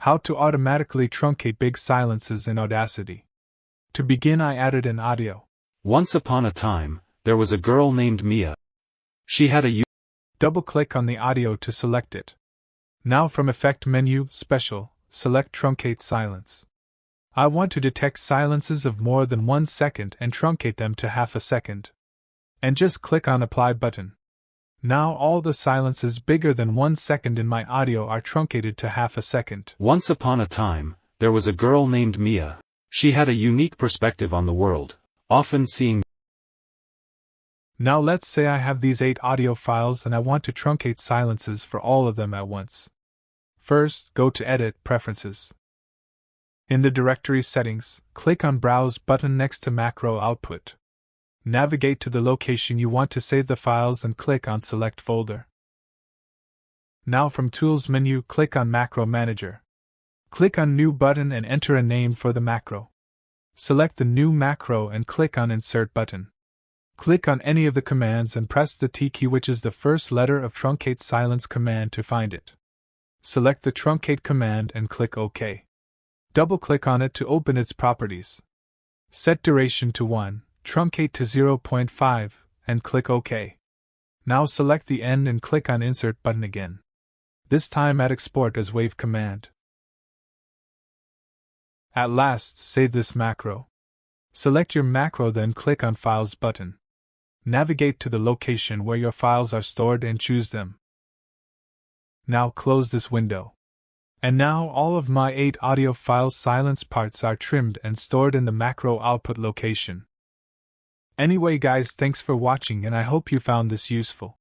How to automatically truncate big silences in Audacity. To begin, I added an audio. Once upon a time, there was a girl named Mia. She had a Double-click on the audio to select it. Now from Effect menu, Special, select Truncate Silence. I want to detect silences of more than 1 second and truncate them to half a second. And just click on Apply button. Now all the silences bigger than 1 second in my audio are truncated to half a second. Once upon a time, there was a girl named Mia. She had a unique perspective on the world, often seeing. Now let's say I have these 8 audio files and I want to truncate silences for all of them at once. First, go to Edit, Preferences. In the Directories settings, click on Browse button next to Macro Output. Navigate to the location you want to save the files and click on Select Folder. Now from Tools menu, click on Macro Manager. Click on New button and enter a name for the macro. Select the new macro and click on Insert button. Click on any of the commands and press the T key, which is the first letter of Truncate Silence command, to find it. Select the Truncate command and click OK. Double-click on it to open its properties. Set duration to 1, truncate to 0.5, and click OK. Now select the end and click on Insert button again. This time add Export as Wave command. At last, save this macro. Select your macro, then click on Files button. Navigate to the location where your files are stored and choose them. Now close this window. And now all of my 8 audio files silence parts are trimmed and stored in the macro output location. Anyway guys, thanks for watching and I hope you found this useful.